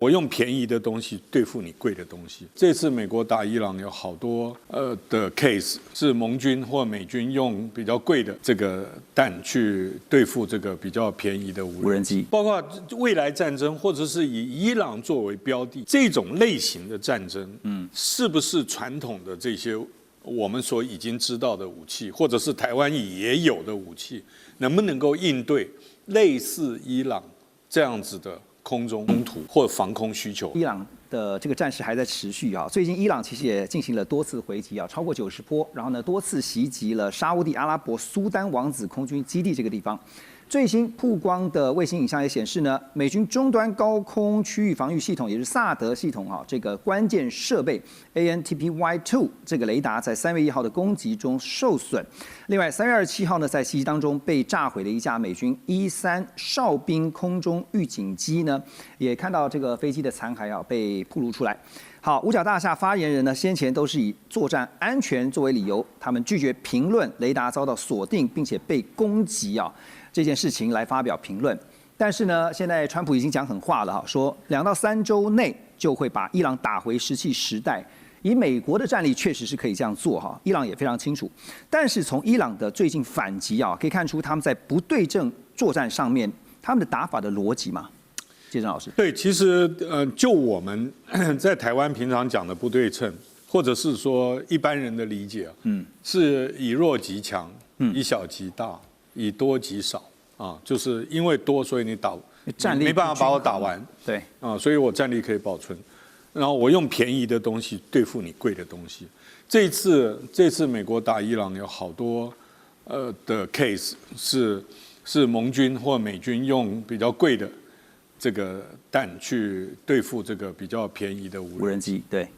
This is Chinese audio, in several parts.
我用便宜的东西对付你贵的东西。这次美国打伊朗有好多的 case 是盟军或美军用比较贵的这个弹去对付这个比较便宜的无人机，包括未来战争或者是以伊朗作为标的这种类型的战争，是不是传统的这些我们所已经知道的武器，或者是台湾也有的武器，能不能够应对类似伊朗这样子的空中冲突或防空需求？伊朗的这个战事还在持续啊。最近伊朗其实也进行了多次回击啊，超过90波，然后呢多次袭击了沙烏地阿拉伯苏丹王子空军基地这个地方。最新曝光的卫星影像也显示呢，美军终端高空区域防御系统，也是萨德系统啊，这个关键设备 ANTPY-2 这个雷达在3月1号的攻击中受损。另外，3月27号呢，在袭击当中被炸毁的一架美军E3哨兵空中预警机呢，也看到这个飞机的残骸啊被暴露出来。好，五角大厦发言人呢，先前都是以作战安全作为理由，他们拒绝评论雷达遭到锁定并且被攻击啊这件事情来发表评论。但是呢，现在川普已经讲狠话了哈，说2到3周内就会把伊朗打回石器时代。以美国的战力确实是可以这样做哈，伊朗也非常清楚。但是从伊朗的最近反击啊，可以看出他们在不对称作战上面，他们的打法的逻辑嘛。介正老师，对，其实就我们在台湾平常讲的不对称，或者是说一般人的理解，是以弱击强，以小击大，以多击少啊，就是因为多，所以你战力没办法把我打完，对啊，所以我战力可以保存，然后我用便宜的东西对付你贵的东西。这次美国打伊朗有好多的 case 是盟军或美军用比较贵的这个弹去对付这个比较便宜的无人机，对。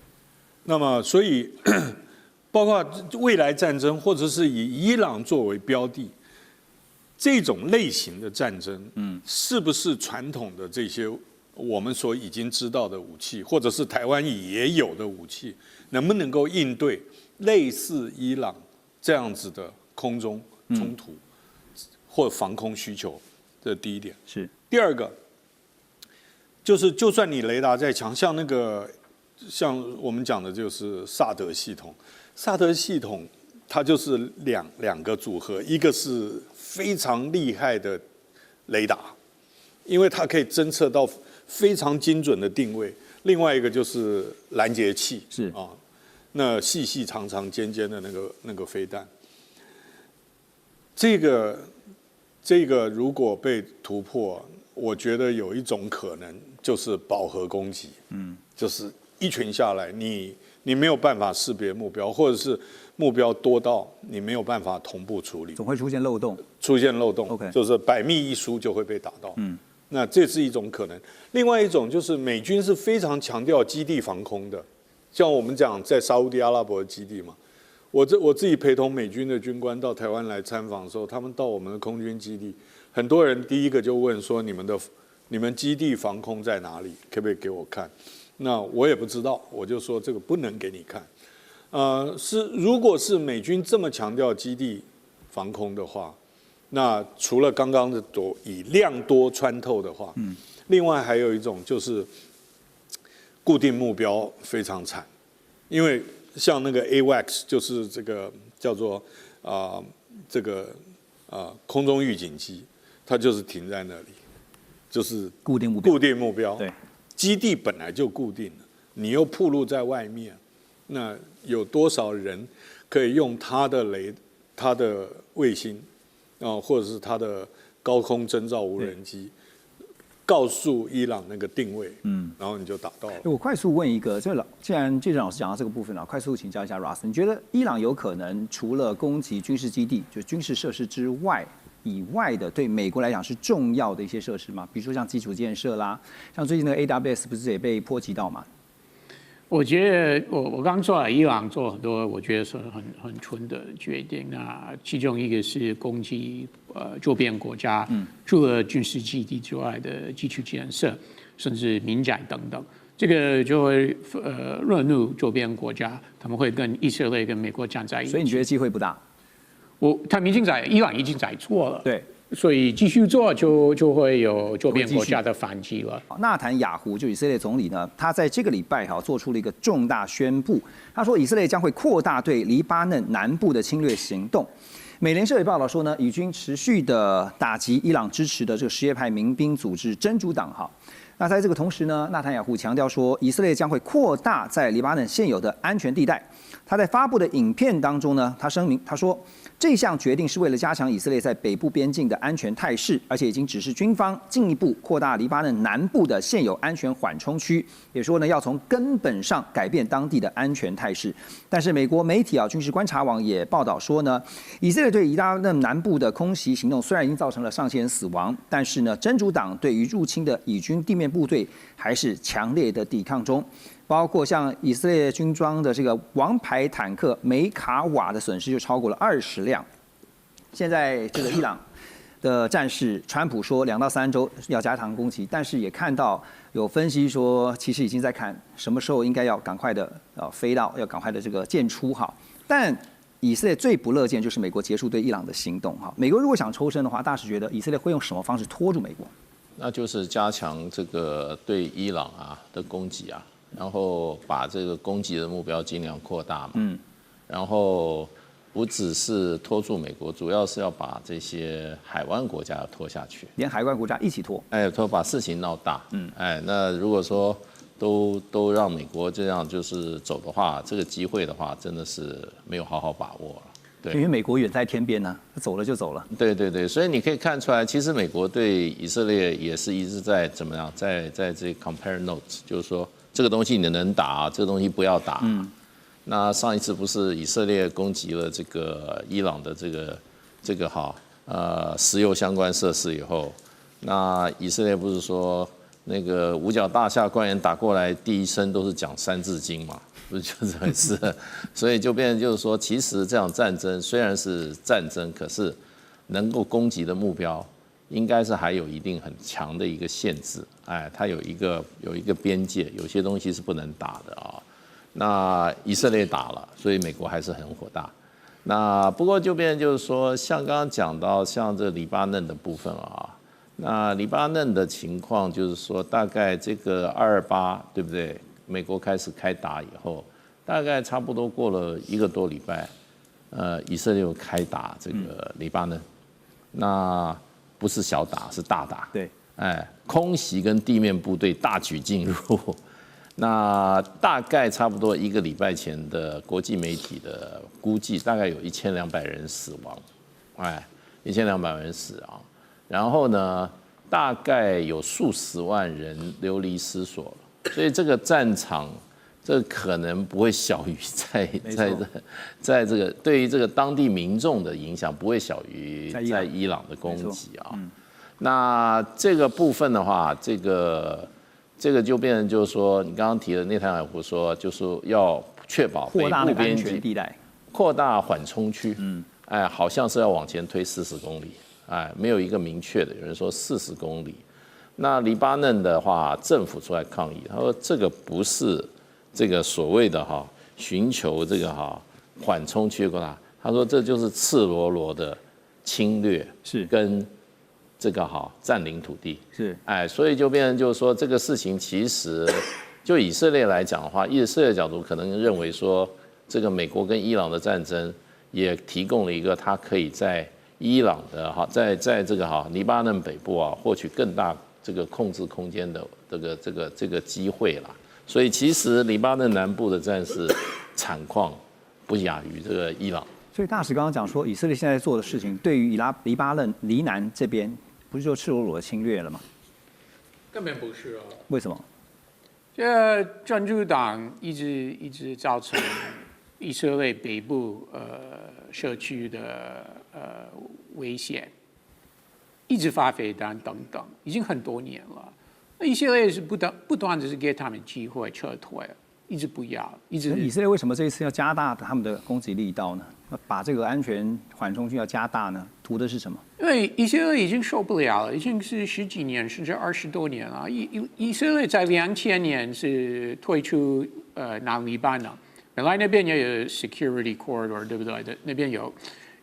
那么，所以包括未来战争，或者是以伊朗作为标的，这种类型的战争，是不是传统的这些我们所已经知道的武器，或者是台湾也有的武器，能不能够应对类似伊朗这样子的空中冲突或防空需求？这是第一点。是第二个。就算你雷达再强，像我们讲的就是萨德系统，萨德系统它就是两个组合，一个是非常厉害的雷达，因为它可以侦测到非常精准的定位；另外一个就是拦截器，是啊，那细细长长尖尖的那个飞弹，这个如果被突破，我觉得有一种可能就是饱和攻击，就是一群下来，你没有办法识别目标，或者是目标多到你没有办法同步处理，总会出现漏洞。OK， 就是百密一疏就会被打到。那这是一种可能。另外一种就是美军是非常强调基地防空的，像我们讲在沙烏地阿拉伯的基地嘛，我自己陪同美军的军官到台湾来参访的时候，他们到我们的空军基地。很多人第一个就问说你们基地防空在哪里？可不可以给我看？那我也不知道，我就说这个不能给你看。如果是美军这么强调基地防空的话，那除了刚刚的以量多穿透的话，另外还有一种就是固定目标非常惨，因为像那个 AWACS 就是这个叫做空中预警机。它就是停在那里，就是固定目标。对，基地本来就固定了，你又暴露在外面，那有多少人可以用他的卫星或者是他的高空侦察无人机，告诉伊朗那个定位，然后你就打到了。我快速问一个，既然介正老师讲到这个部分了，快速请教一下 Russ， 你觉得伊朗有可能除了攻击军事基地，就军事设施以外的对美国来讲是重要的一些设施吗？比如说像基础建设啦，像最近的 AWS 不是也被波及到吗？我觉得我刚说了，伊朗做很多我觉得是很蠢的决定。那其中一个是攻击周边国家，除了军事基地之外的基础建设，甚至民宅等等，这个就会惹怒周边国家，他们会跟以色列跟美国站在一起。所以你觉得机会不大？伊朗已经在做了。对。所以继续做就会有周边国家的反击了。纳坦雅胡就以色列总理呢，他在这个礼拜做出了一个重大宣布，他说以色列将会扩大对黎巴嫩南部的侵略行动。美联社也报道说呢，以军持续的打击伊朗支持的这个什叶派民兵组织真主党哈。那在这个同时呢，纳坦雅胡强调说，以色列将会扩大在黎巴嫩现有的安全地带。他在发布的影片当中呢，他声明他说，这项决定是为了加强以色列在北部边境的安全态势，而且已经指示军方进一步扩大黎巴嫩南部的现有安全缓冲区，也说呢要从根本上改变当地的安全态势。但是美国媒体军事观察网也报道说呢，以色列对黎巴嫩南部的空袭行动虽然已经造成了上千人死亡，但是呢真主党对于入侵的以军地面部队还是强烈的抵抗中。包括像以色列军装的这个王牌坦克梅卡瓦的损失就超过了20辆。现在这个伊朗的战士川普说2到3周要加强攻击，但是也看到有分析说，其实已经在看什么时候应该要赶快的飞到，要赶快的这个建出哈。但以色列最不乐见就是美国结束对伊朗的行动哈。美国如果想抽身的话，大使觉得以色列会用什么方式拖住美国？那就是加强这个对伊朗的攻击啊。然后把这个攻击的目标尽量扩大嘛，然后不只是拖住美国，主要是要把这些海湾国家拖下去，连海湾国家一起拖，把事情闹大，那如果说都让美国这样就是走的话，这个机会的话，真的是没有好好把握了。对，因为美国远在天边呢，走了就走了。对，所以你可以看出来，其实美国对以色列也是一直在怎么样，在这 compare notes， 就是说。这个东西你能打，这个东西不要打。那上一次不是以色列攻击了这个伊朗的这个石油相关设施以后，那以色列不是说那个五角大厦官员打过来，第一声都是讲三字经嘛，不是就这回事？所以就变成就是说，其实这场战争虽然是战争，可是能够攻击的目标。应该是还有一定很强的一个限制，它有一个边界，有些东西是不能打的啊。那以色列打了，所以美国还是很火大。那不过就变成就是说，像刚刚讲到像这黎巴嫩的部分啊，那黎巴嫩的情况就是说，大概这个228对不对？美国开始开打以后，大概差不多过了1个多礼拜，以色列又开打这个黎巴嫩，那。不是小打，是大打。对，空袭跟地面部队大举进入，那大概差不多1个礼拜前的国际媒体的估计，大概有1200人死亡，1200人死啊。然后呢，大概有数十万人流离失所了，所以这个战场。这可能不会小于在这个对于这个当地民众的影响不会小于在伊朗的攻击啊。那这个部分的话，这个就变成就是说，你刚刚提的内塔尼亚胡说，就是要确保北部边境地带扩大缓冲区，好像是要往前推40公里，没有一个明确的，有人说40公里。那黎巴嫩的话，政府出来抗议，他说这个不是。这个所谓的寻求这个缓冲区扩大，他说这就是赤裸裸的侵略，是跟这个占领土地，是所以就变成就是说这个事情其实就以色列来讲的话，以色列角度可能认为说这个美国跟伊朗的战争也提供了一个他可以在伊朗的在这个黎巴嫩北部获取更大这个控制空间的这个机会啦。所以其实黎巴嫩南部的战事惨况不亚于这个伊朗。所以大使刚刚讲说，以色列现在做的事情，对于黎巴嫩黎南这边，不是就赤裸裸的侵略了吗？根本不是哦。为什么？这真主党一直造成以色列北部社区的危险，一直发飞弹等等，已经很多年了。那以色列是不断的是给他们机会撤退，一直不要，一直。以色列为什么这一次要加大他们的攻击力道呢？把这个安全缓冲区要加大呢？图的是什么？因为以色列已经受不了了，已经是10几年甚至20多年了。以色列在2000年是退出南黎巴嫩，本来那边也有 security corridor， 对不对？那边有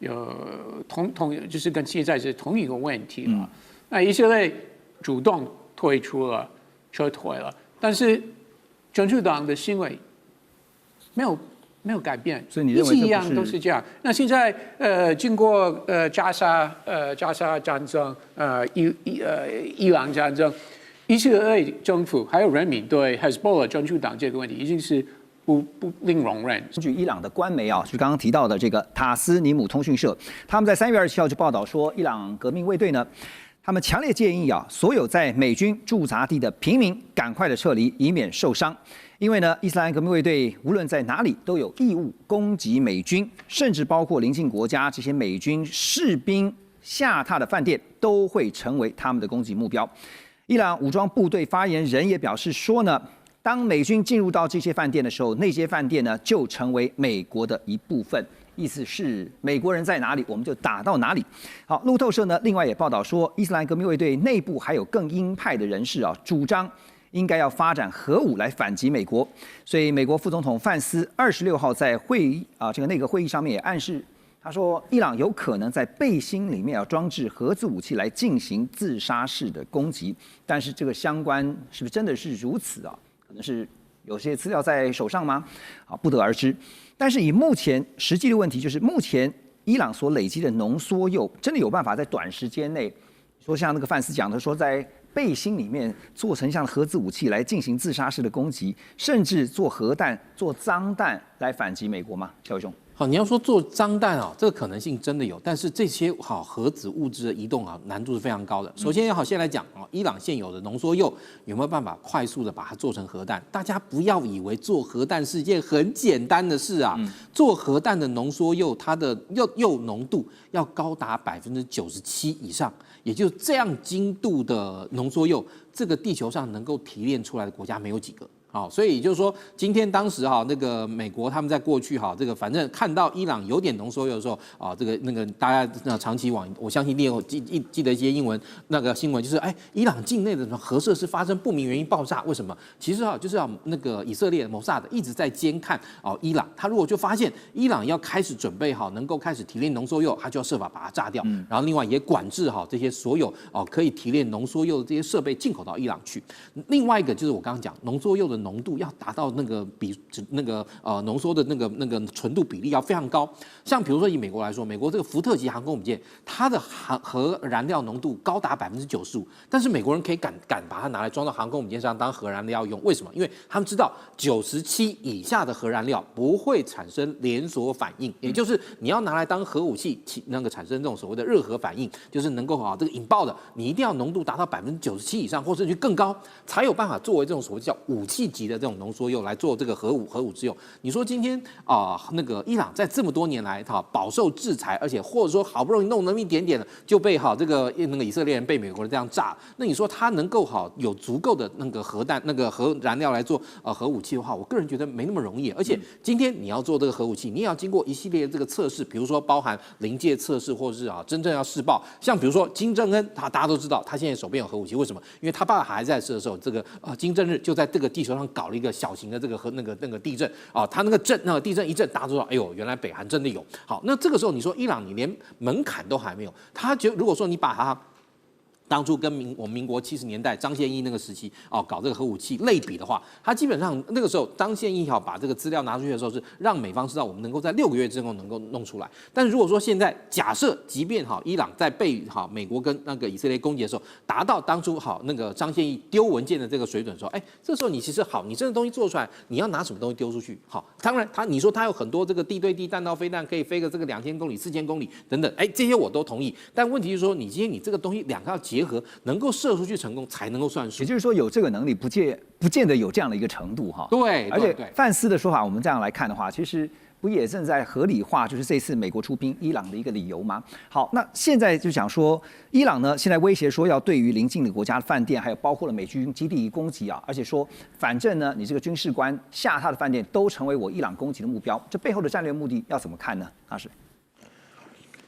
就是跟现在是同一个问题了。那以色列主动退出了，撤退了，但是真主党的行为没有改变，所以你认为一样都是这样。那现在经过加沙战争，伊朗战争，以色列政府还有人民对 Hezbollah 真主党这个问题已经是不令容忍。据伊朗的官媒啊，就刚刚提到的这个塔斯尼姆通讯社，他们在3月27号就报道说，伊朗革命卫队呢，他们强烈建议啊，所有在美军驻扎地的平民赶快的撤离，以免受伤。因为呢，伊斯兰革命卫队无论在哪里都有义务攻击美军，甚至包括邻近国家这些美军士兵下榻的饭店都会成为他们的攻击目标。伊朗武装部队发言人也表示说呢，当美军进入到这些饭店的时候，那些饭店呢就成为美国的一部分。意思是美国人在哪里，我们就打到哪里。好，路透社呢另外也报道说，伊斯兰革命卫队内部还有更鹰派的人士啊，主张应该要发展核武来反击美国。所以美国副总统范斯26号在这个内阁会议上面也暗示，他说伊朗有可能在背心里面要装置核子武器来进行自杀式的攻击。但是这个相关是不是真的是如此啊？可能是有些资料在手上吗？啊，不得而知。但是以目前实际的问题，就是目前伊朗所累积的浓缩铀，真的有办法在短时间内，说像那个范斯讲的，说在背心里面做成像核子武器来进行自杀式的攻击，甚至做核弹、做脏弹来反击美国吗？肖伟兄。好，你要说做脏弹啊，这个可能性真的有，但是这些核子物质的移动啊，难度是非常高的。首先先来讲啊，伊朗现有的浓缩铀有没有办法快速的把它做成核弹？大家不要以为做核弹是一件很简单的事啊，做核弹的浓缩铀，它的铀浓度要高达97%以上，也就是这样精度的浓缩铀，这个地球上能够提炼出来的国家没有几个。好，所以也就是说，今天当时那个美国他们在过去这个反正看到伊朗有点浓缩铀的时候这个那个大家长期我相信你有记得一些那个新闻，就是伊朗境内的核设施发生不明原因爆炸，为什么？其实就是那个以色列摩萨德一直在监看伊朗，他如果就发现伊朗要开始准备好能够开始提炼浓缩铀，他就要设法把它炸掉，然后另外也管制这些所有可以提炼浓缩铀的这些设备进口到伊朗去。另外一个就是我刚刚讲浓缩铀的浓度要达到那个浓缩的那个纯度比例要非常高。像比如说以美国来说，美国这个福特级航空母舰，它的核燃料浓度高达95%，但是美国人可以敢把它拿来装到航空母舰上当核燃料用，为什么？因为他们知道97以下的核燃料不会产生连锁反应，也就是你要拿来当核武器，产生这种所谓的热核反应，就是能够这个引爆的，你一定要浓度达到97%以上，或甚至更高，才有办法作为这种所谓叫武器级的这种浓缩铀来做这个核武之用。你说今天那个伊朗在这么多年来饱受制裁，而且或者说好不容易弄那么一点点就被这个那个以色列人被美国人这样炸，那你说他能够有足够的那个核弹那个核燃料来做核武器的话，我个人觉得没那么容易。而且今天你要做这个核武器，你也要经过一系列这个测试，比如说包含临界测试，或者是真正要试爆。像比如说金正恩，大家都知道他现在手边有核武器，为什么？因为他爸爸还在世的时候，这个金正日就在这个地球上搞了一个小型的这个那个地震他那个地震一震，大家都知道，哎呦，原来北韩真的有。好，那这个时候你说伊朗你连门槛都还没有，他如果说你把它当初跟我们民国70年代张献义那个时期搞这个核武器类比的话，他基本上那个时候张献义把这个资料拿出去的时候，是让美方知道我们能够在6个月之后能够弄出来。但是如果说现在假设，即便伊朗在被美国跟那个以色列攻击的时候，达到当初那个张献义丢文件的这个水准的时候，这时候你其实你这个东西做出来，你要拿什么东西丢出去？当然你说他有很多这个地对地弹道飞弹可以飞个这个2000公里、4000公里等等，这些我都同意。但问题是说，你今天你这个东西两个要结合，能够射出去成功才能够算数。也就是说，有这个能力不见得有这样的一个程度对，而且范斯的说法，我们这样来看的话，其实不也正在合理化，就是这次美国出兵伊朗的一个理由吗？好，那现在就想说，伊朗呢现在威胁说要对于邻近的国家的饭店，还有包括了美军基地攻击而且说反正呢你这个军事官下榻的饭店都成为我伊朗攻击的目标，这背后的战略目的要怎么看呢？大使？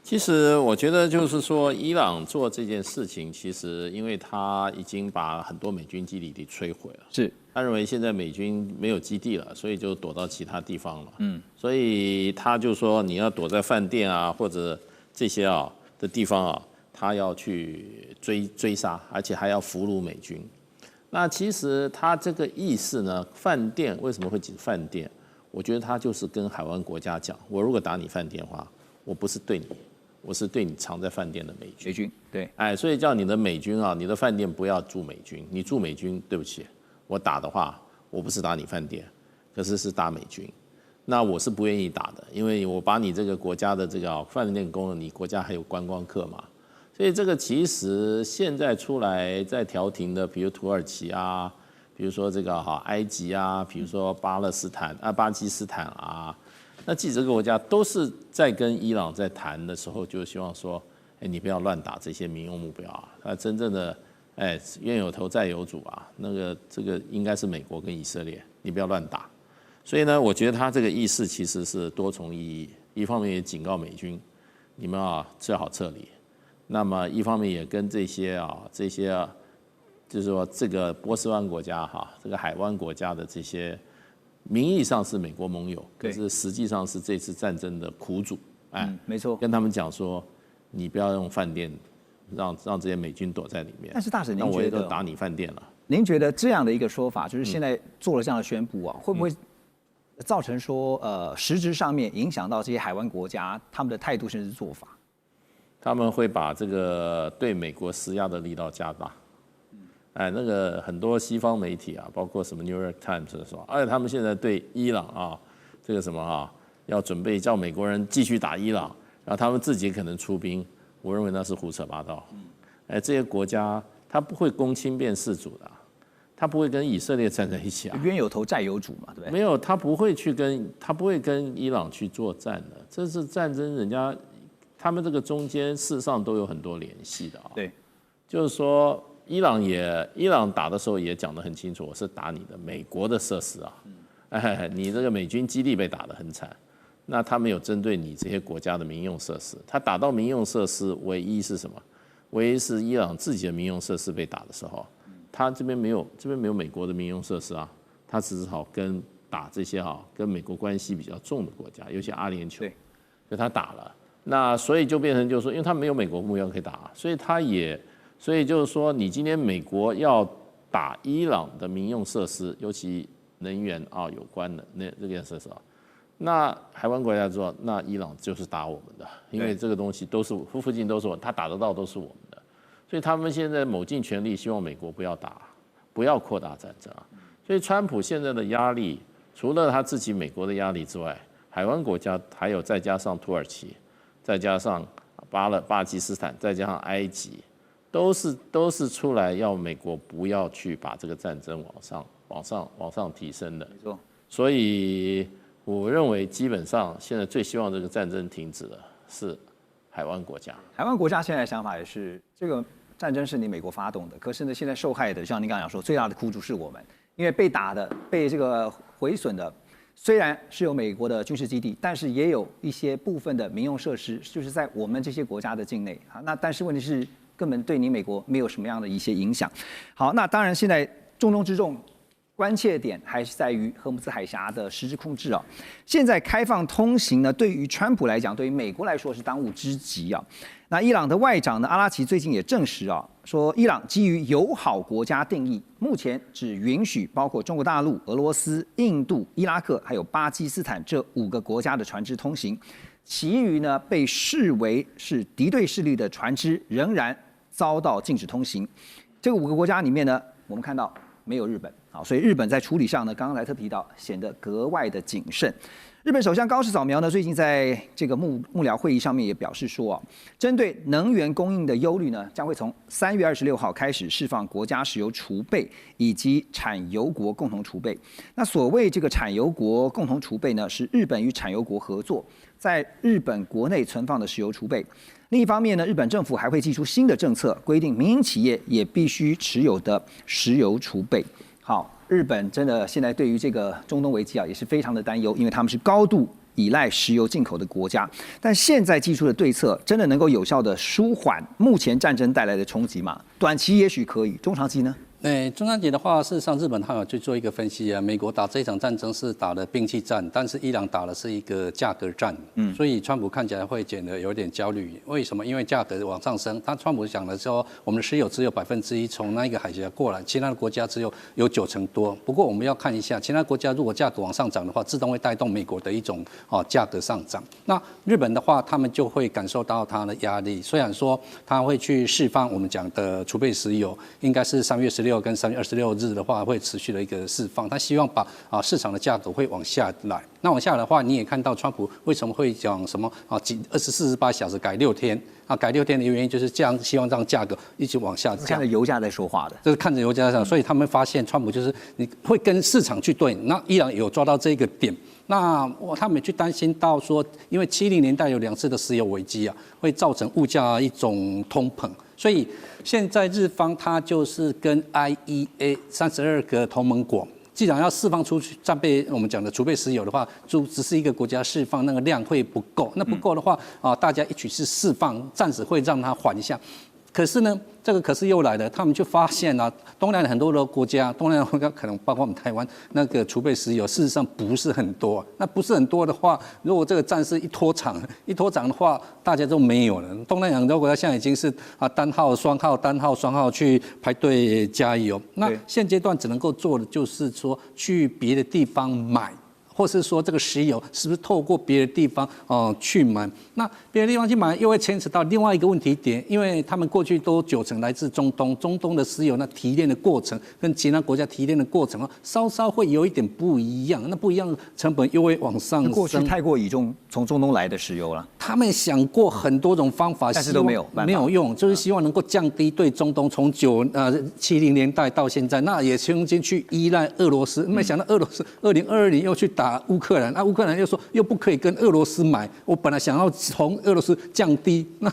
其实我觉得就是说，伊朗做这件事情，其实因为他已经把很多美军基地给摧毁了。是。他认为现在美军没有基地了，所以就躲到其他地方了。所以他就说你要躲在饭店啊或者这些的地方他要去追杀，而且还要俘虏美军。那其实他这个意思呢，饭店为什么会指饭店？我觉得他就是跟海湾国家讲，我如果打你饭店的话，我不是对你，我是对你藏在饭店的美军。美军对，所以叫你的美军你的饭店不要住美军，你住美军，对不起，我打的话，我不是打你饭店，可是是打美军。那我是不愿意打的，因为我把你这个国家的这个饭店供了你，国家还有观光客嘛。所以这个其实现在出来在调停的，比如土耳其啊，比如说这个埃及啊，比如说巴基斯坦啊，那几个国家都是在跟伊朗在谈的时候，就希望说，你不要乱打这些民用目标真正的冤有头债有主这个应该是美国跟以色列，你不要乱打。所以呢，我觉得他这个意思其实是多重意义，一方面也警告美军，你们最好撤离。那么一方面也跟这些就是说这个波斯湾国家这个海湾国家的这些名义上是美国盟友，可是实际上是这次战争的苦主，没错，跟他们讲说，你不要用饭店让这些美军躲在里面。但是大使，您那我觉得也都打你饭店了？您觉得这样的一个说法，就是现在做了这样的宣布会不会造成说实质上面影响到这些海湾国家他们的态度甚至做法？他们会把这个对美国施压的力道加大。那个很多西方媒体包括什么 New York Times 说，他们现在对伊朗这个什么要准备叫美国人继续打伊朗，然后他们自己可能出兵，我认为那是胡扯八道。这些国家他不会公亲变事主的，他不会跟以色列站在一起冤有头债有主嘛，对不对？没有，他不会跟伊朗去作战的，这是战争，人家他们这个中间事实上都有很多联系的对，就是说伊朗打的时候也讲得很清楚，我是打你的美国的设施你这个美军基地被打得很惨，那他没有针对你这些国家的民用设施，他打到民用设施唯一是什么？唯一是伊朗自己的民用设施被打的时候，他这边没有美国的民用设施他只好跟打这些跟美国关系比较重的国家，尤其阿联酋，所以他打了。那所以就变成就是说，因为他没有美国目标可以打，所以就是说，你今天美国要打伊朗的民用设施，尤其能源有关的这件设施那海湾国家说，那伊朗就是打我们的，因为这个东西都是附近都是他打得到都是我们的，所以他们现在卯尽全力希望美国不要打，不要扩大战争所以川普现在的压力，除了他自己美国的压力之外，海湾国家还有再加上土耳其，再加上巴基斯坦，再加上埃及，都是出来要美国不要去把这个战争往上提升的。没错。所以我认为基本上现在最希望这个战争停止的是海湾国家。海湾国家现在的想法也是，这个战争是你美国发动的，可是呢，现在受害的，像您刚刚讲说，最大的苦主是我们，因为被打的、被这个毁损的。虽然是有美国的军事基地，但是也有一些部分的民用设施，就是在我们这些国家的境内那但是问题是，根本对你美国没有什么样的一些影响。好，那当然现在重中之重，关切点还是在于荷姆斯海峡的实质控制现在开放通行呢，对于川普来讲，对于美国来说是当务之急那伊朗的外长呢，阿拉奇最近也证实说伊朗基于友好国家定义，目前只允许包括中国大陆、俄罗斯、印度、伊拉克还有巴基斯坦这5个国家的船只通行，其余呢被视为是敌对势力的船只仍然遭到禁止通行。这个5个国家里面呢，我们看到没有日本所以日本在处理上呢，刚刚莱特提到显得格外的谨慎。日本首相高市早苗呢，最近在这个幕僚会议上面也表示说针对能源供应的忧虑呢，将会从3月26号开始释放国家石油储备以及产油国共同储备。那所谓这个产油国共同储备呢，是日本与产油国合作，在日本国内存放的石油储备。另一方面呢，日本政府还会祭出新的政策，规定民营企业也必须持有的石油储备。好，日本真的现在对于这个中东危机也是非常的担忧，因为他们是高度依赖石油进口的国家。但现在祭出的对策真的能够有效的舒缓目前战争带来的冲击吗？短期也许可以，中长期呢？中山节的话，事实上日本他有去做一个分析啊，美国打这一场战争是打的兵器战，但是伊朗打的是一个价格战，所以川普看起来会显得有点焦虑。为什么？因为价格往上升，川普讲的说，我们的石油只有1%从那一个海峡过来，其他的国家只有90%多。不过我们要看一下，其他国家如果价格往上涨的话，自动会带动美国的一种价格上涨。那日本的话，他们就会感受到它的压力。虽然说他会去释放我们讲的储备石油，应该是3月16跟3月26日的话会持续的一个释放，他希望把市场的价格会往下来。那往下来的话，你也看到川普为什么会讲什么24-48小时改6天改6天的原因就是这样，希望让价格一直往下降。看着油价在说话的，这是看着油价上，所以他们发现川普就是你会跟市场去对，那伊朗有抓到这个点。那他们去担心到说，因为70年代有2次的石油危机会造成物价一种通膨，所以现在日方它就是跟 IEA 32个同盟国，既然要释放出去战备我们讲的储备石油的话，就只是一个国家释放那个量会不够，那不够的话大家一起去释放，暂时会让它缓一下。可是呢，这个可是又来了，他们就发现东南亚很多的国家，东南亚国家可能包括我们台湾，那个储备石油事实上不是很多。那不是很多的话，如果这个战事一拖长的话，大家都没有了。东南亚很多国家现在已经是单号、双号、单号、双号去排队加油。那现阶段只能够做的就是说，去别的地方买。或是说这个石油是不是透过别的地方去买？那别的地方去买又会牵扯到另外一个问题点，因为他们过去都90%来自中东，中东的石油那提炼的过程跟其他国家提炼的过程稍稍会有一点不一样，那不一样的成本又会往上升。过去太过倚重从中东来的石油了，他们想过很多种方法，但是都没有用，就是希望能够降低对中东从70年代到现在，那也曾经去依赖俄罗斯，没想到俄罗斯2022年又去打乌克兰，乌克兰又说又不可以跟俄罗斯买，我本来想要从俄罗斯降低，那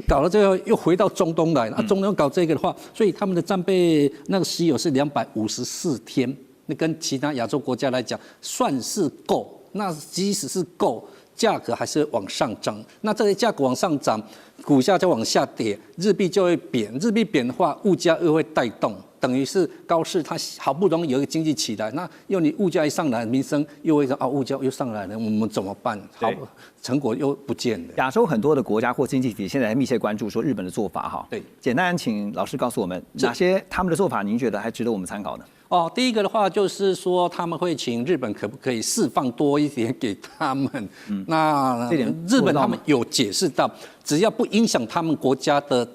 搞到最后又回到中东来，中东搞这个的话，所以他们的战备那个石油是254天，那跟其他亚洲国家来讲算是够，那即使是够，价格还是往上涨。那这些价格往上涨，股价就往下跌，日币就会贬，日币贬的话，物价又会带动。等于是高市，它好不容易有一个经济起来，那又你物价一上来，民生又会说物价又上来了，我们怎么办？好，成果又不见了。亚洲很多的国家或经济体现在密切关注说日本的做法对，简单请老师告诉我们哪些他们的做法，您觉得还值得我们参考呢？第一个的话就是说他们会请日本可不可以释放多一点给他们？那日本他们有解释到，只要不影响他们国家的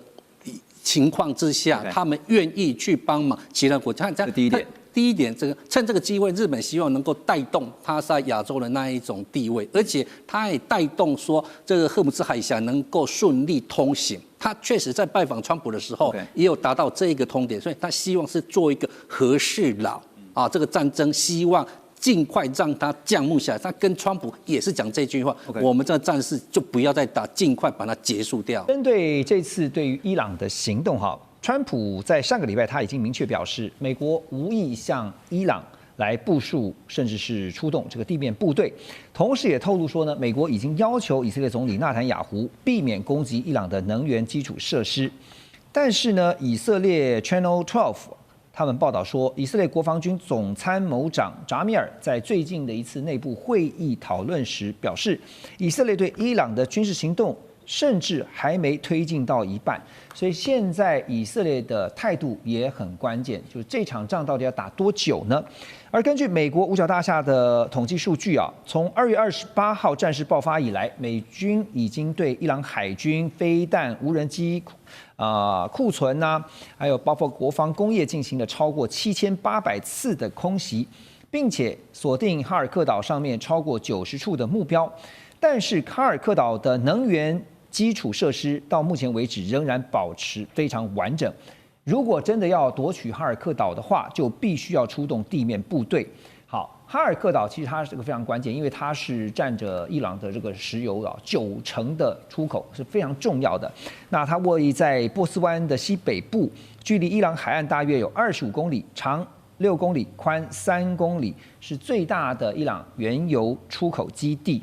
情况之下，他们愿意去帮忙其他国家。这第一点。第一点，趁这个机会，日本希望能够带动它在亚洲的那一种地位，而且它也带动说这个荷姆斯海峡能够顺利通行。他确实在拜访川普的时候，也有达到这一个通点，所以他希望是做一个和事佬这个战争希望尽快让它降幕下来。他跟川普也是讲这句话，我们这战事就不要再打，尽快把它结束掉。针对这次对于伊朗的行动川普在上个礼拜他已经明确表示，美国无意向伊朗来部署甚至是出动这个地面部队，同时也透露说呢，美国已经要求以色列总理纳坦雅胡避免攻击伊朗的能源基础设施。但是呢，以色列 Channel 12他们报道说，以色列国防军总参谋长扎米尔在最近的一次内部会议讨论时表示，以色列对伊朗的军事行动甚至还没推进到一半，所以现在以色列的态度也很关键，就是这场仗到底要打多久呢？而根据美国五角大厦的统计数据从2月28号战事爆发以来，美军已经对伊朗海军飞弹、无人机库存还有包括国防工业进行了超过7800次的空袭，并且锁定哈尔克岛上面超过90处的目标。但是哈尔克岛的能源基础设施到目前为止仍然保持非常完整。如果真的要夺取哈尔克岛的话，就必须要出动地面部队。好，哈尔克岛其实它是个非常关键，因为它是占着伊朗的这个石油90%的出口，是非常重要的。那它位于在波斯湾的西北部，距离伊朗海岸大约有25公里，长6公里，宽3公里，是最大的伊朗原油出口基地。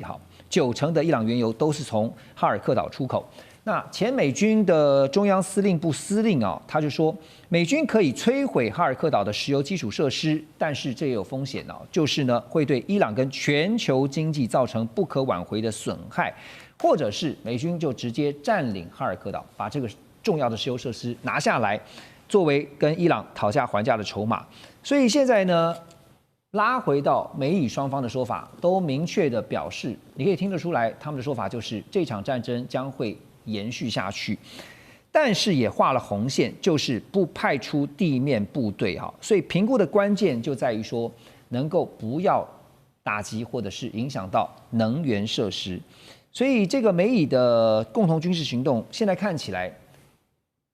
90%的伊朗原油都是从哈尔克岛出口。那前美军的中央司令部司令他就说，美军可以摧毁哈尔克岛的石油基础设施，但是这也有风险就是呢会对伊朗跟全球经济造成不可挽回的损害，或者是美军就直接占领哈尔克岛，把这个重要的石油设施拿下来，作为跟伊朗讨价还价的筹码。所以现在呢，拉回到美以双方的说法，都明确的表示，你可以听得出来，他们的说法就是这场战争将会延续下去，但是也画了红线，就是不派出地面部队所以评估的关键就在于说，能够不要打击或者是影响到能源设施。所以这个美以的共同军事行动，现在看起来，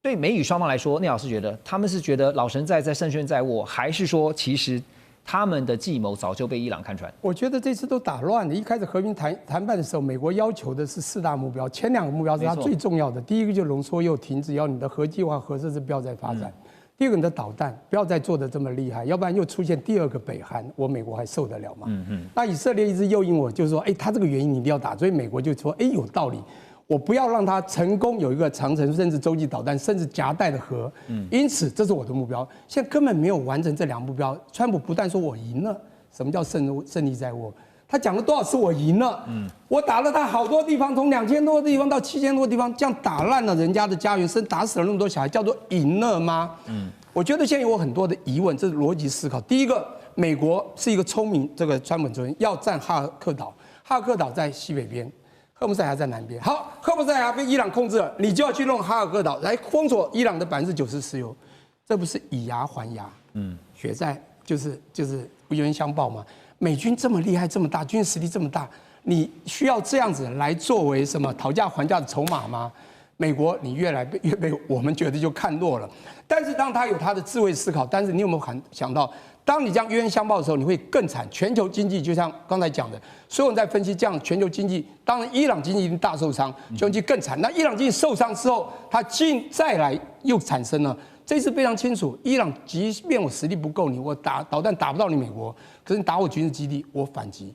对美以双方来说，聂老师觉得他们是觉得老神在在，胜券在握，还是说其实他们的计谋早就被伊朗看穿？我觉得这次都打乱了。一开始和平谈判的时候，美国要求的是4大目标，前2个目标是它最重要的。第一个就是浓缩铀停止，要你的核计划、核设施不要再发展；第二个你的导弹不要再做得这么厉害，要不然又出现第2个北韩，我美国还受得了吗？那以色列一直诱引我，就是说，他这个原因你一定要打，所以美国就说，有道理。我不要让他成功有一个长程甚至洲际导弹，甚至夹带的核，因此这是我的目标。现在根本没有完成这2个目标。川普不但说我赢了，什么叫胜利在握？他讲了多少次我赢了？我打了他好多地方，从2000多个地方到7000多个地方，这样打烂了人家的家园，甚至打死了那么多小孩，叫做赢了吗？我觉得现在有很多的疑问，这是逻辑思考。第一个，美国是一个聪明，这个川普总统要占哈尔克岛，哈尔克岛在西北边。赫姆塞牙在南边，好，赫姆塞牙被伊朗控制了，你就要去弄哈尔克岛来封锁伊朗的90%石油，这不是以牙还牙？血债就是冤相报嘛。美军这么厉害，这么大，军事实力这么大，你需要这样子来作为什么讨价还价的筹码吗？美国你越被我们觉得就看弱了，但是当他有他的智慧思考，但是你有没有想到？当你这样冤冤相报的时候，你会更惨。全球经济就像刚才讲的，所有人在分析这样全球经济，当然伊朗经济一定大受伤，全球经济更惨。那伊朗经济受伤之后，它再来又产生了，这次非常清楚，伊朗即便我实力不够你，我打导弹打不到你美国，可是你打我军事基地，我反击，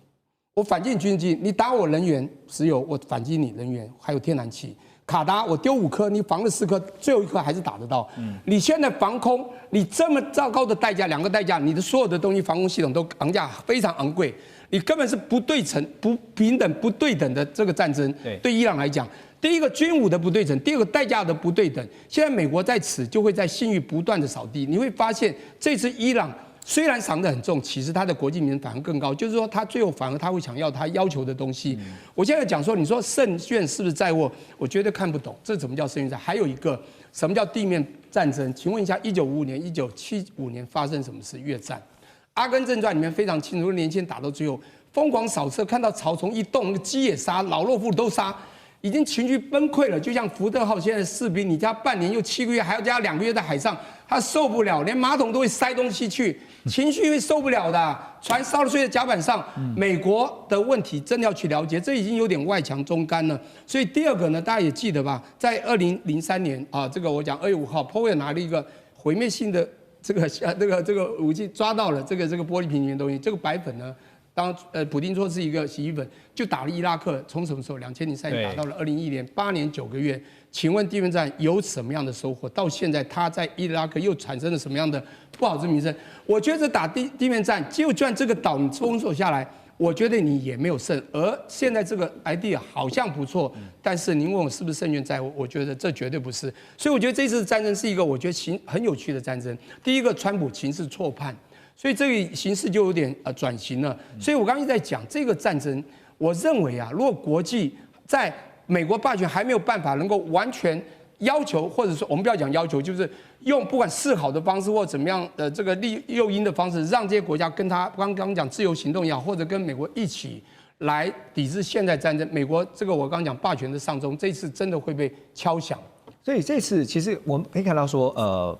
我反击你军事基地，你打我能源石油，我反击你能源，还有天然气。卡达我丢5颗，你防了4颗，最后1颗还是打得到。你现在防空，你这么糟糕的代价，2个代价，你的所有的东西防空系统都昂价非常昂贵，你根本是不对称、不平等、不对等的这个战争。对伊朗来讲，第一个军武的不对称，第2个代价的不对等。现在美国在此就会在信誉不断的扫地，你会发现这次伊朗。虽然伤得很重，其实他的国际名反而更高，就是说他最后反而他会想要他要求的东西。我现在讲说，你说胜券是不是在握？我绝对看不懂，这怎么叫胜券在？还有一个，什么叫地面战争？请问一下，1955年、1975年发生什么事？越战，《阿甘正传》里面非常清楚，年轻人打到最后疯狂扫射，看到草丛一动，那个鸡也杀，老弱妇孺都杀。已经情绪崩溃了，就像福特号现在的士兵，你加半年又7个月，还要加2个月在海上，他受不了，连马桶都会塞东西去，情绪会受不了的。船烧了睡在甲板上，美国的问题真的要去了解，这已经有点外强中干了。所以第2个呢，大家也记得吧，在2003年啊，这个我讲2月5号，Powell拿了一个毁灭性的这个武器，抓到了这个玻璃瓶里面的东西，这个白粉呢。当普丁说是一个洗衣粉，就打了伊拉克，从什么时候？2003年打到了2011年，8年9个月。请问地面战有什么样的收获？到现在他在伊拉克又产生了什么样的不好之名声？我觉得打地面战，就算这个岛你封锁下来，我觉得你也没有胜。而现在这个 idea 好像不错，但是您问我是不是胜券在握？我觉得这绝对不是。所以我觉得这次战争是一个我觉得很有趣的战争。第一个，川普情势错判。所以这个形势就有点转型了。所以我刚刚一直在讲这个战争，我认为啊，如果国际在美国霸权还没有办法能够完全要求，或者说我们不要讲要求，就是用不管示好的方式或怎么样的这个诱因的方式，让这些国家跟他刚刚讲自由行动也好，或者跟美国一起来抵制现在战争。美国这个我刚刚讲霸权的上钟，这次真的会被敲响。所以这次其实我们可以看到说，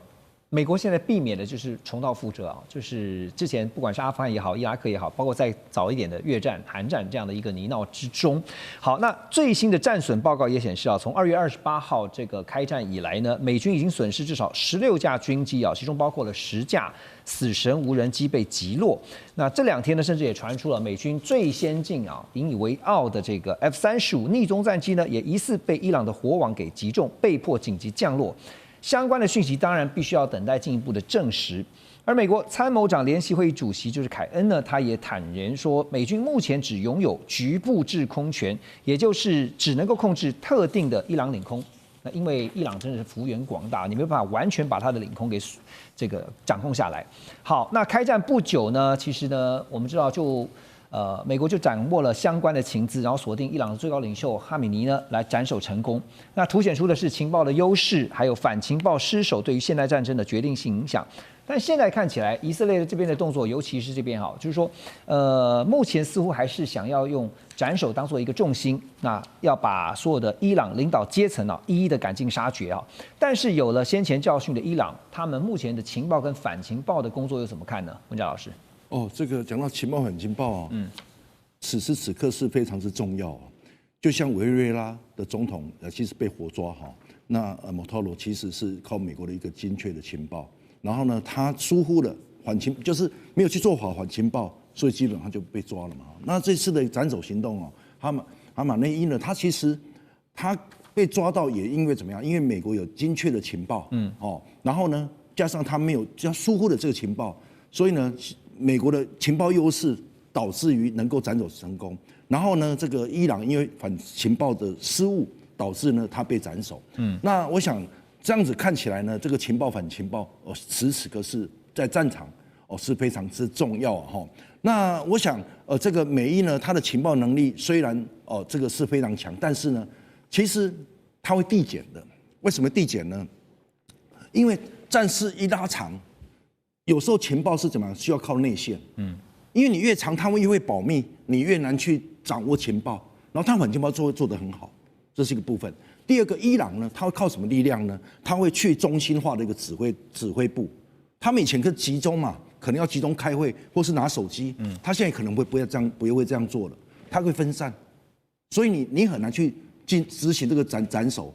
美国现在避免的就是重蹈覆辙啊，就是之前不管是阿富汗也好，伊拉克也好，包括再早一点的越战、韩战这样的一个泥淖之中。好，那最新的战损报告也显示啊，从2月28号这个开战以来呢，美军已经损失至少16架军机啊，其中包括了10架死神无人机被击落。那这2天呢，甚至也传出了美军最先进啊、引以为傲的这个 F-35逆中战机呢，也疑似被伊朗的火网给击中，被迫紧急降落。相关的讯息当然必须要等待进一步的证实。而美国参谋长联席会议主席就是凯恩呢，他也坦言说，美军目前只拥有局部制空权，也就是只能够控制特定的伊朗领空。那因为伊朗真的是幅员广大，你没有办法完全把它的领空给这个掌控下来。好，那开战不久呢，其实呢，我们知道美国就掌握了相关的情资，然后锁定伊朗的最高领袖哈米尼呢来斩首成功。那凸显出的是情报的优势，还有反情报失守对于现代战争的决定性影响。但现在看起来，以色列这边的动作，尤其是这边就是说，目前似乎还是想要用斩首当做一个重心，那要把所有的伊朗领导阶层一一的赶尽杀绝啊。但是有了先前教训的伊朗，他们目前的情报跟反情报的工作又怎么看呢？文佳老师。这个讲到情报反情报此时此刻是非常之重要就像委内瑞拉的总统其实被活抓那莫托罗其实是靠美国的一个精确的情报，然后呢，他疏忽了反情，就是没有去做好反情报，所以基本上就被抓了嘛。那这次的斩首行动哈马内伊呢，他其实他被抓到也因为怎么样？因为美国有精确的情报，然后呢，加上他没有疏忽了这个情报，所以呢。美国的情报优势导致于能够斩首成功，然后呢，这个伊朗因为反情报的失误，导致呢他被斩首。那我想这样子看起来呢，这个情报反情报此时此刻是在战场是非常之重要那我想这个美伊呢，它的情报能力虽然这个是非常强，但是呢，其实它会递减的。为什么递减呢？因为战事一拉长。有时候情报是怎么样？需要靠内线，因为你越长，他们越会保密，你越难去掌握情报。然后他反情报做得很好，这是一个部分。第二个，伊朗呢，他会靠什么力量呢？他会去中心化的一个指挥部。他们以前是集中嘛，可能要集中开会或是拿手机，他现在可能不会这样做了，他会分散，所以你很难去执行这个斩首，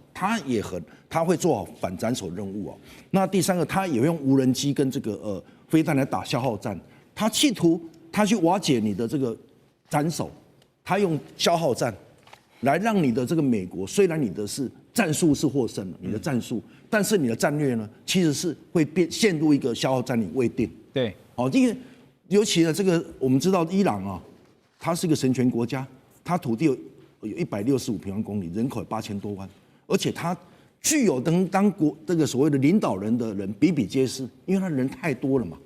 他会做好反斩首任务那第三个，他也用无人机跟这个飞弹来打消耗战，他企图他去瓦解你的这个斩首，他用消耗战来让你的这个美国，虽然你的是战术是获胜了，你的战术，但是你的战略呢，其实是会陷入一个消耗战，你未定。对，因为尤其呢，这个我们知道伊朗它是一个神权国家，它土地有165平方公里，人口有8000多万，而且它具有当国这个所谓的领导人的人比比皆是，因为他人太多了嘛。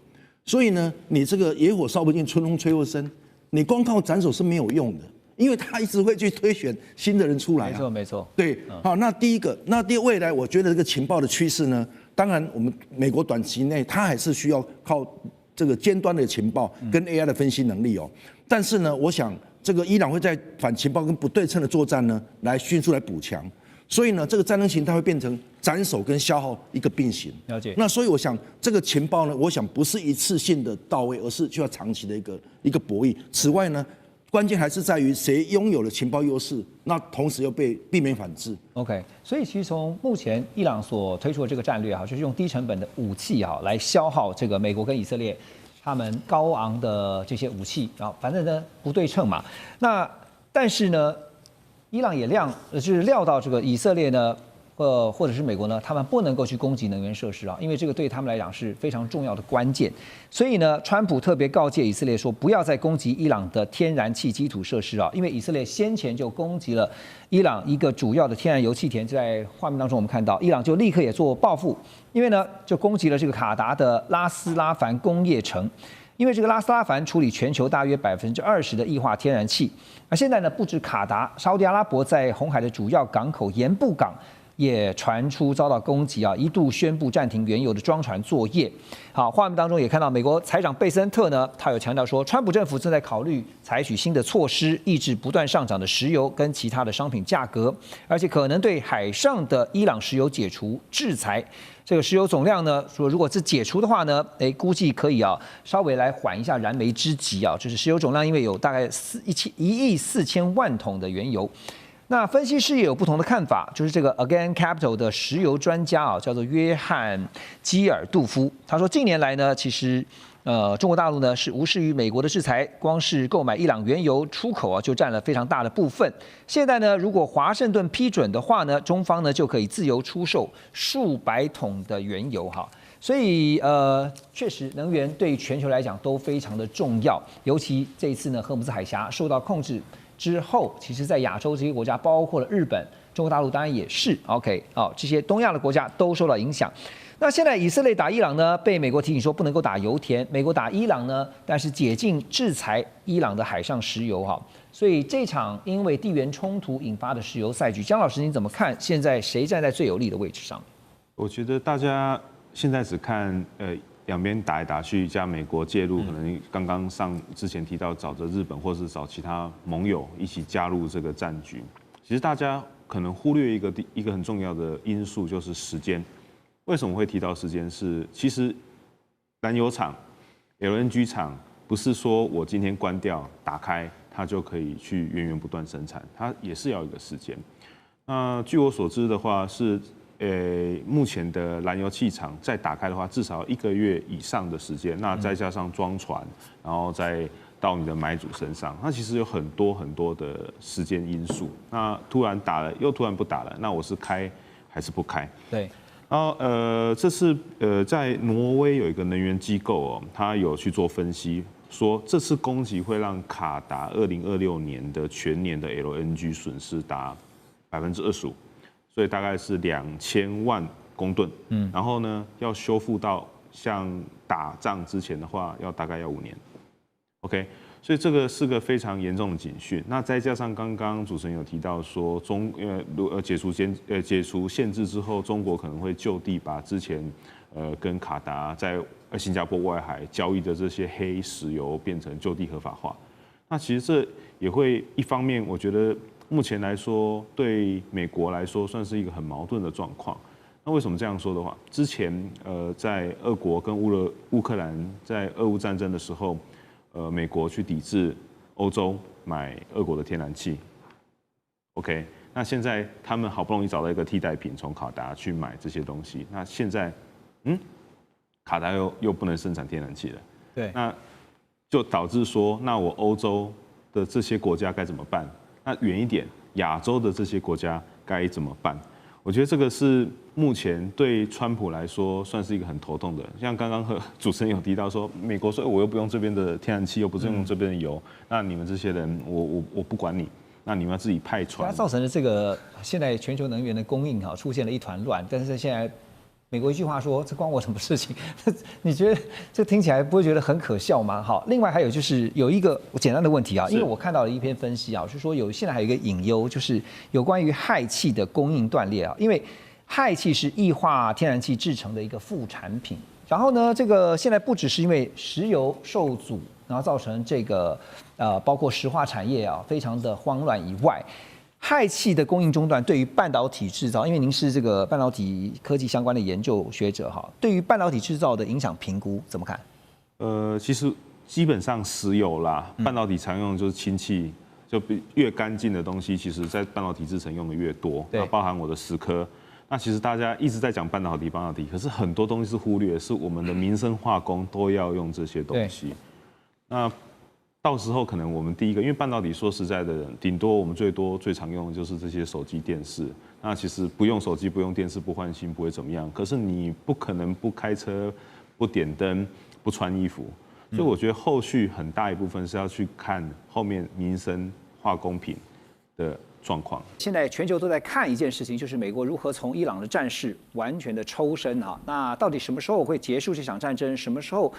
所以呢，你这个野火烧不尽，春风吹又生，你光靠斩首是没有用的，因为他一直会去推选新的人出来没错。对，好，那第一个，未来我觉得这个情报的趋势呢，当然我们美国短期内它还是需要靠这个尖端的情报跟 AI 的分析能力但是呢，我想这个伊朗会在反情报跟不对称的作战呢，来迅速来补强。所以呢，这个战争形态会变成斩首跟消耗一个并行。了解。那所以我想，这个情报呢，我想不是一次性的到位，而是需要长期的一个博弈。此外呢，关键还是在于谁拥有了情报优势，那同时又避免反制。OK， 所以其实从目前伊朗所推出的这个战略就是用低成本的武器来消耗这个美国跟以色列他们高昂的这些武器反正呢不对称嘛。那但是呢，伊朗也料到这个以色列呢，或者是美国呢，他们不能够去攻击能源设施因为这个对他们来讲是非常重要的关键。所以呢，川普特别告诫以色列说，不要再攻击伊朗的天然气基础设施因为以色列先前就攻击了伊朗一个主要的天然油气田，在画面当中我们看到，伊朗就立刻也做报复，因为呢就攻击了这个卡达的拉斯拉凡工业城。因为这个拉斯拉凡处理全球大约20%的液化天然气，而现在呢，不止卡达，沙烏地阿拉伯在红海的主要港口盐布港也传出遭到攻击啊，一度宣布暂停原油的装船作业。好，画面当中也看到美国财长贝森特呢，他有强调说，川普政府正在考虑采取新的措施，抑制不断上涨的石油跟其他的商品价格，而且可能对海上的伊朗石油解除制裁。这个石油总量呢，说如果是解除的话呢，估计可以啊，稍微来缓一下燃眉之急啊，就是石油总量因为有大概1亿4000万桶的原油。那分析师也有不同的看法，就是这个 Again Capital 的石油专家啊，叫做约翰基尔杜夫，他说近年来呢，其实中国大陆呢是无视于美国的制裁，光是购买伊朗原油出口啊就占了非常大的部分。现在呢，如果华盛顿批准的话呢，中方呢就可以自由出售数百桶的原油哈。所以确实能源对全球来讲都非常的重要，尤其这一次呢，荷姆斯海峡受到控制之后，其实在亚洲这些国家，包括了日本、中国大陆，当然也是 OK 这些东亚的国家都受到影响。那现在以色列打伊朗呢，被美国提醒说不能够打油田；美国打伊朗呢，但是解禁制裁伊朗的海上石油哈。所以这场因为地缘冲突引发的石油赛局，江老师你怎么看？现在谁站在最有利的位置上？我觉得大家现在只看两边打来打去，加美国介入，可能刚刚之前提到找着日本或是找其他盟友一起加入这个战局。其实大家可能忽略一个很重要的因素，就是时间。为什么会提到时间？是其实燃油厂、LNG 厂不是说我今天关掉打开，它就可以去源源不断生产，它也是要一个时间。那据我所知的话是。目前的燃油气厂再打开的话，至少1个月以上的时间，那再加上装船，然后再到你的买主身上，那其实有很多很多的时间因素。那突然打了，又突然不打了，那我是开还是不开？对。然后这次在挪威有一个能源机构他有去做分析，说这次攻击会让卡达2026年的全年的 LNG 损失达25%。所以大概是2000万公吨，然后呢，要修复到像打仗之前的话，大概要5年 ，OK， 所以这个是个非常严重的警讯。那再加上刚刚主持人有提到说，解除限制之后，中国可能会就地把之前跟卡达在新加坡外海交易的这些黑石油变成就地合法化。那其实这也会一方面，我觉得。目前来说，对美国来说算是一个很矛盾的状况。那为什么这样说的话？之前在俄国跟乌克兰在俄乌战争的时候，美国去抵制欧洲买俄国的天然气。OK， 那现在他们好不容易找到一个替代品，从卡达去买这些东西。那现在，卡达又不能生产天然气了。对，那就导致说，那我欧洲的这些国家该怎么办？那远一点，亚洲的这些国家该怎么办？我觉得这个是目前对川普来说算是一个很头痛的。像刚刚和主持人有提到说，美国说我又不用这边的天然气，又不是用这边的油，那你们这些人，我不管你，那你们要自己派船。它造成了这个现在全球能源的供应出现了一团乱，但是现在。美国一句话说：“这关我什么事情？”你觉得这听起来不会觉得很可笑吗？好，另外还有就是有一个简单的问题啊，因为我看到了一篇分析啊，是说现在还有一个隐忧，就是有关于氦气的供应断裂啊，因为氦气是液化天然气制成的一个副产品。然后呢，这个现在不只是因为石油受阻，然后造成这个包括石化产业非常的慌乱以外。氦气的供应中断对于半导体制造，因为您是这个半导体科技相关的研究学者对于半导体制造的影响评估怎么看？其实基本上石油啦，半导体常用的就是氢气，就越干净的东西，其实在半导体制成用的越多。那包含我的蚀刻。那其实大家一直在讲半导体，可是很多东西是忽略，是我们的民生化工都要用这些东西。那到时候可能我们第一个，因为半导体说实在的，顶多我们最常用的就是这些手机、电视。那其实不用手机、不用电视、不换新不会怎么样。可是你不可能不开车、不点灯、不穿衣服。所以我觉得后续很大一部分是要去看后面民生化工品的状况。现在全球都在看一件事情，就是美国如何从伊朗的战事完全的抽身那到底什么时候会结束这场战争？什么时候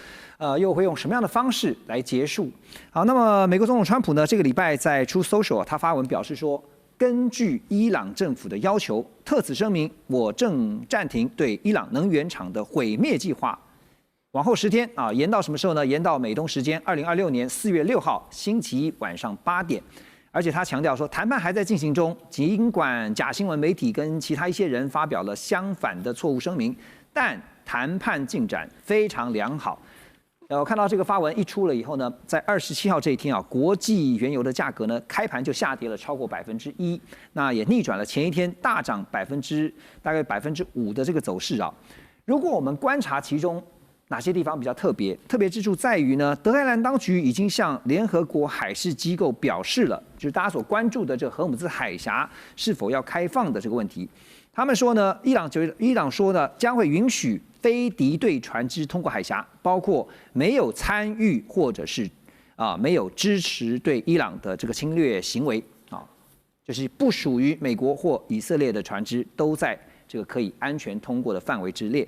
又会用什么样的方式来结束？好，那么美国总统川普呢，这个礼拜在 Truth Social 他发文表示说，根据伊朗政府的要求，特此声明，我正暂停对伊朗能源厂的毁灭计划。往后10天啊，延到什么时候呢？延到美东时间2026年4月6号星期一晚上8点。而且他强调说，谈判还在进行中，尽管假新闻媒体跟其他一些人发表了相反的错误声明，但谈判进展非常良好。我看到这个发文一出了以后呢，在27号这一天啊，国际原油的价格呢开盘就下跌了超过1%，那也逆转了前一天大涨大概5%的这个走势啊。如果我们观察其中哪些地方比较特别？特别之处在于呢，德黑兰当局已经向联合国海事机构表示了，就是大家所关注的这个荷姆兹海峡是否要开放的这个问题。他们说呢，伊朗说呢，将会允许非敌对船只通过海峡，包括没有参与或者是没有支持对伊朗的这个侵略行为啊，就是不属于美国或以色列的船只都在这个可以安全通过的范围之列。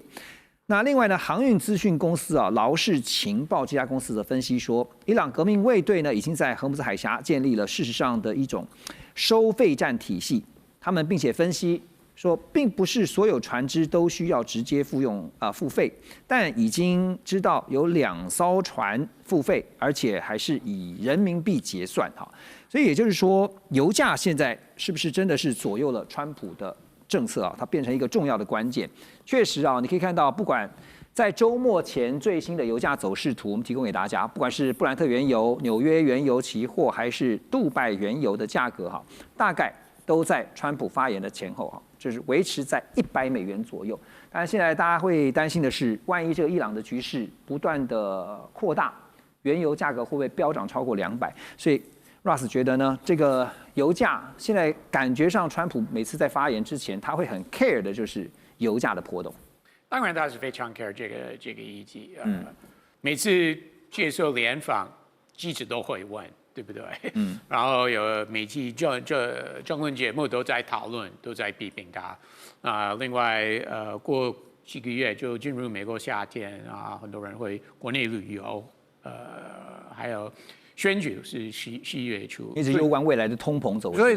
那另外呢，航运资讯公司劳氏情报这家公司的分析说，伊朗革命卫队呢已经在荷姆兹海峡建立了事实上的一种收费站体系。他们并且分析说，并不是所有船只都需要直接付费，但已经知道有2艘船付费，而且还是以人民币结算哈。所以也就是说，油价现在是不是真的是左右了川普的政策啊？它变成一个重要的关键。确实啊，你可以看到，不管在周末前最新的油价走势图，我们提供给大家，不管是布兰特原油、纽约原油期货，还是杜拜原油的价格哈，大概都在川普发言的前后哈，就是维持在$100左右。当然，现在大家会担心的是，万一这个伊朗的局势不断的扩大，原油价格会不会飙涨超过200？所以 Russ 觉得呢，这个油价现在感觉上，川普每次在发言之前，他会很 care 的就是油价的波动。当然，他是非常 care 这个议题。每次接受联访，记者都会问，对不对？然后有媒体政论节目都在讨论，都在批评他。另外过几个月就进入美国夏天啊，很多人会国内旅游，还有选举是11月初，一直攸关未来的通膨走势，所以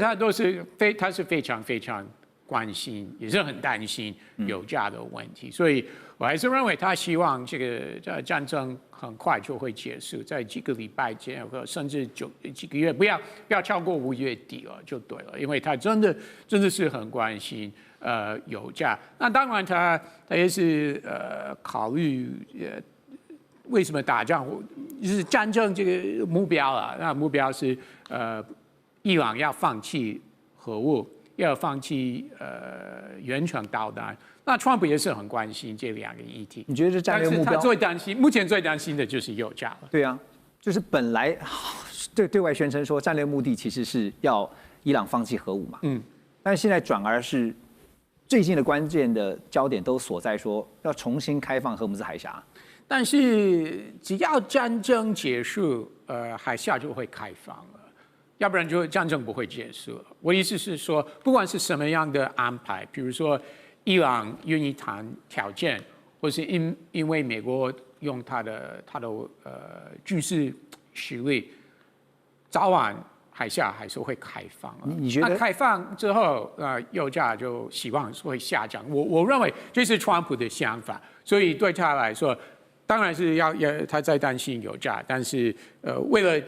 他是非常非常关心，也是很担心油价的问题。所以我还是认为他希望这个战争很快就会结束，在几个礼拜间，甚至几个月，不要超过5月底了就对了，因为他真的是很关心油价。那当然他也是考虑为什么打仗，就是战争这个目标啊。那目标是伊朗要放弃核武，要放弃远程导弹。那川普也是很关心这2个议题。你觉得这战略目标？他目前最担心的就是油价了。对啊，就是本来对外宣称说战略目的其实是要伊朗放弃核武嘛。但是现在转而是最近的关键的焦点都锁在说要重新开放荷姆兹海峡。但是只要战争结束，海峡就会开放了，要不然就战争不会结束了。我的意思是说，不管是什么样的安排，比如说伊朗愿意谈条件，或是因为美国用他的军事实力，早晚海峡还是会开放了。你觉得？那开放之后，油价就希望会下降。我认为这是川普的想法，所以对他来说。当然是他在担心油价，但是为了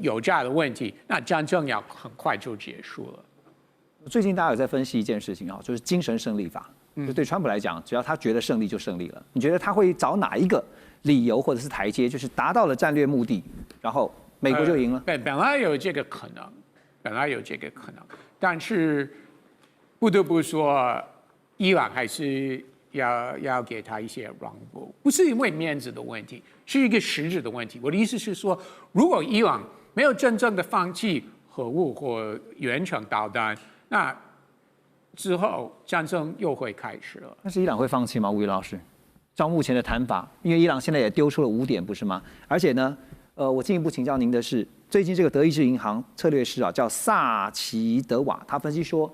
油价的问题，那战争要很快就结束了。最近大家有在分析一件事情啊，就是精神胜利法。就对川普来讲，只要他觉得胜利就胜利了。你觉得他会找哪一个理由或者是台阶，就是达到了战略目的，然后美国就赢了？本来有这个可能，但是不得不说，伊朗还是。要给他一些让步，不是因为面子的问题，是一个实质的问题。我的意思是说，如果伊朗没有真正的放弃核武或远程导弹，那之后战争又会开始了。但是伊朗会放弃吗？吴宇老师，照目前的谈法，因为伊朗现在也丢出了5点，不是吗？而且呢，我进一步请教您的是，最近这个德意志银行策略师叫萨奇德瓦，他分析说，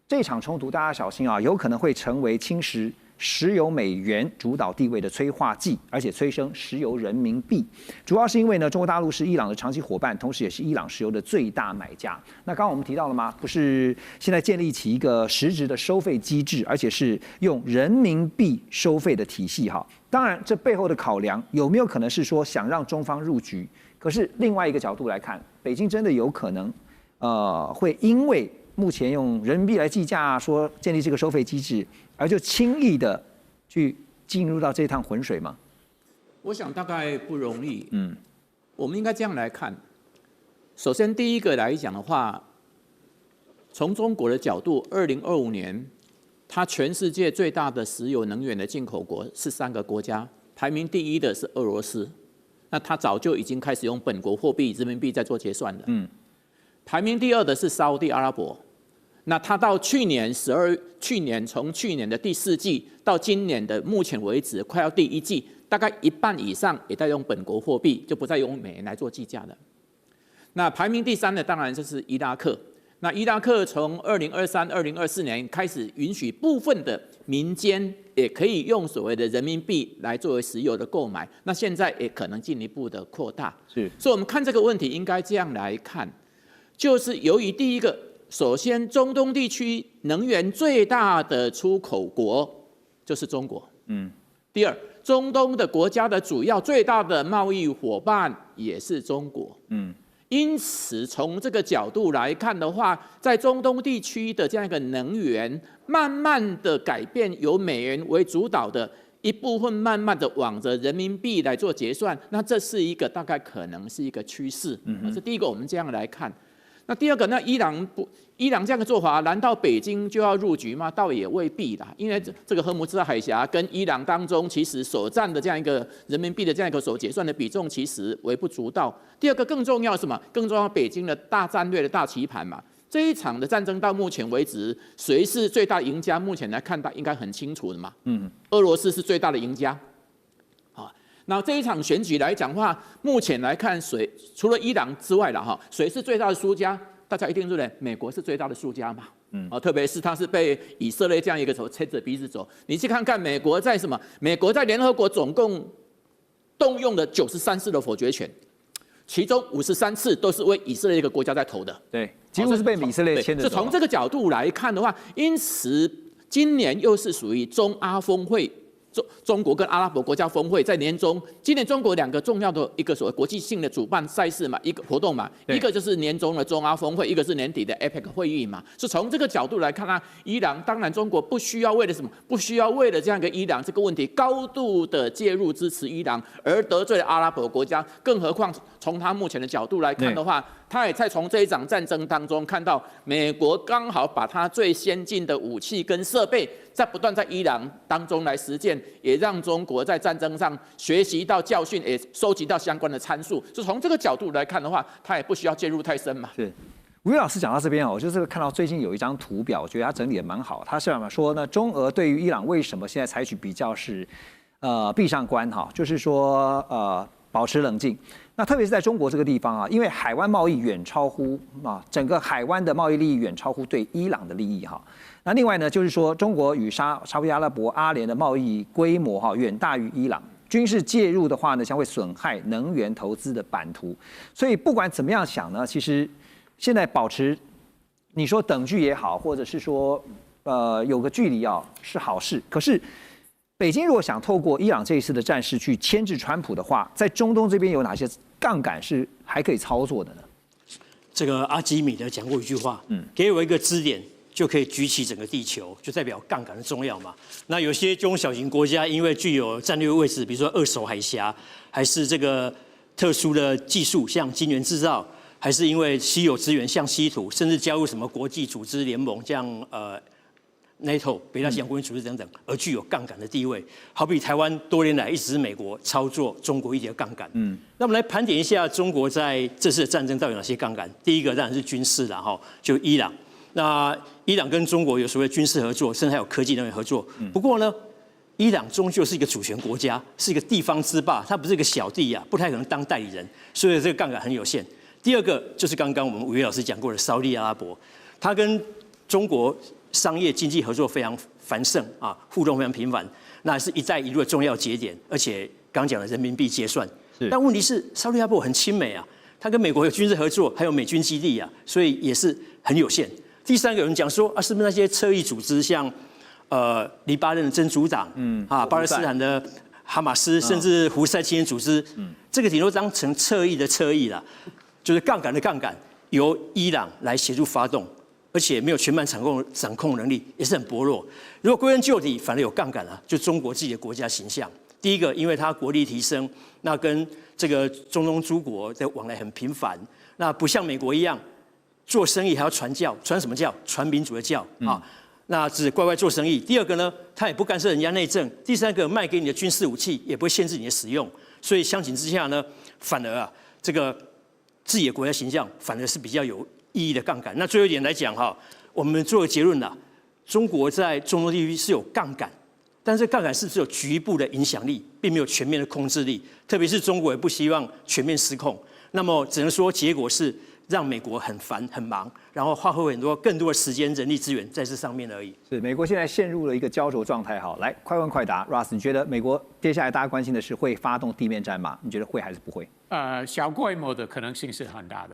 这场冲突大家小心啊，有可能会成为侵蚀石油美元主导地位的催化剂，而且催生石油人民币。主要是因为呢，中国大陆是伊朗的长期伙伴，同时也是伊朗石油的最大买家。那刚刚我们提到了吗？不是现在建立起一个实质的收费机制，而且是用人民币收费的体系哈。当然，这背后的考量有没有可能是说想让中方入局？可是另外一个角度来看，北京真的有可能会因为目前用人民币来计价，说建立这个收费机制，而就轻易的去进入到这趟浑水吗？我想大概不容易。我们应该这样来看。首先，第一个来讲的话，从中国的角度，2025年，它全世界最大的石油能源的进口国是3个国家，排名第1的是俄罗斯，那它早就已经开始用本国货币人民币在做结算了。排名第2的是沙烏地阿拉伯。那它到去年从去年的第4季到今年的目前为止，快要第1季，大概一半以上也在用本国货币，就不再用美元来做计价了。那排名第3的当然就是伊拉克。那伊拉克从2023、2024年开始允许部分的民间也可以用所谓的人民币来作为石油的购买，那现在也可能进一步的扩大。所以我们看这个问题应该这样来看，就是由于第一个，首先，中东地区能源最大的出口国就是中国。第二，中东的国家的主要最大的贸易伙伴也是中国。因此，从这个角度来看的话，在中东地区的这样一个能源，慢慢的改变由美元为主导的一部分，慢慢的往着人民币来做结算，那这是一个大概可能是一个趋势。这第一个，我们这样来看。那第二个，那伊朗这样的做法，难道北京就要入局吗？倒也未必啦，因为这个荷姆斯海峡跟伊朗当中，其实所占的这样一个人民币的这样一个所结算的比重，其实微不足道。第二个更重要是什么？更重要，北京的大战略的大棋盘嘛。这一场的战争到目前为止，谁是最大赢家？目前来看，应该很清楚的嘛。俄罗斯是最大的赢家。那这一场选举来讲的话，目前来看，除了伊朗之外了谁是最大的输家？大家一定认为美国是最大的输家嘛。特别是他是被以色列这样一个牵着鼻子走。你去看看美国在什么？美国在联合国总共动用了93次的否决权，其中53次都是为以色列一个国家在投的。对，几乎是被以色列牵着走。就从这个角度来看的话，因此今年又是属于中阿峰会。中国跟阿拉伯国家峰会在年中，今年中国2个重要的一个所谓国际性的主办赛事嘛，一个活动嘛，一个就是年中的中阿峰会，一个是年底的 APEC 会议嘛。是从这个角度来看呢，伊朗当然中国不需要为了什么，不需要为了这样一个伊朗这个问题高度的介入支持伊朗而得罪了阿拉伯国家，更何况从他目前的角度来看的话，他也在从这一场战争当中看到美国刚好把他最先进的武器跟设备在不断在伊朗当中来实践，也让中国在战争上学习到教训，也收集到相关的参数。就从这个角度来看的话，他也不需要介入太深嘛。是，吴岳老师讲到这边我就是看到最近有一张图表，我觉得他整理的蛮好。他是说呢，中俄对于伊朗为什么现在采取比较是闭上关就是说保持冷静。那特别是在中国这个地方因为海湾贸易远超乎整个海湾的贸易利益远超乎对伊朗的利益那另外呢，就是说中国与沙烏地阿拉伯、阿联的贸易规模远大于伊朗，军事介入的话呢，将会损害能源投资的版图。所以不管怎么样想呢，其实现在保持你说等距也好，或者是说有个距离是好事。可是北京如果想透过伊朗这一次的战事去牵制川普的话，在中东这边有哪些杠杆是还可以操作的呢？这个阿基米德讲过一句话，给我一个支点就可以举起整个地球，就代表杠杆的重要嘛。那有些中小型国家因为具有战略位置，比如说二手海峡，还是这个特殊的技术，像晶圆制造，还是因为稀有资源，像稀土，甚至加入什么国际组织联盟，像NATO 北大西洋公约组织等等，而具有杠杆的地位。好比台湾多年来一直是美国操作中国一点杠杆。那我们来盘点一下中国在这次的战争到底有哪些杠杆。第一个当然是军事啦，就伊朗。那伊朗跟中国有所谓军事合作，甚至还有科技能源合作。不过呢，伊朗终究是一个主权国家，是一个地方之霸，它不是一个小弟不太可能当代理人，所以这个杠杆很有限。第二个就是刚刚我们吴岳老师讲过的沙烏地阿拉伯，它跟中国商业经济合作非常繁盛啊，互动非常频繁，那是一带一路的重要节点，而且刚讲的人民币结算。但问题是，沙特阿拉伯很亲美啊，它跟美国有军事合作，还有美军基地啊，所以也是很有限。第三个有人讲说啊，是不是那些侧翼组织，像黎巴嫩的真主党，巴勒斯坦的哈马斯，甚至胡塞青年组织，这个顶多当成侧翼的侧翼啦，就是杠杆的杠杆，由伊朗来协助发动，而且没有全盘掌控能力，也是很薄弱。如果归根究底，反而有杠杆啊，就中国自己的国家形象。第一个，因为它国力提升，那跟这个中东诸国的往来很频繁，那不像美国一样做生意还要传教，传什么教？传民主的教啊。那只乖乖做生意。第二个呢，他也不干涉人家内政。第三个，卖给你的军事武器也不会限制你的使用。所以相形之下呢，反而啊，这个自己的国家形象反而是比较有意义的杠杆。那最后一点来讲哈，我们做个结论啦，中国在中东地区是有杠杆，但是杠杆是只有局部的影响力，并没有全面的控制力。特别是中国也不希望全面失控。那么只能说结果是让美国很烦很忙，然后花费更多的时间、人力资源在这上面而已。是美国现在陷入了一个焦灼状态。好，来快问快答 ，Russ， 你觉得美国接下来大家关心的是会发动地面战吗？你觉得会还是不会？小规模的可能性是很大的。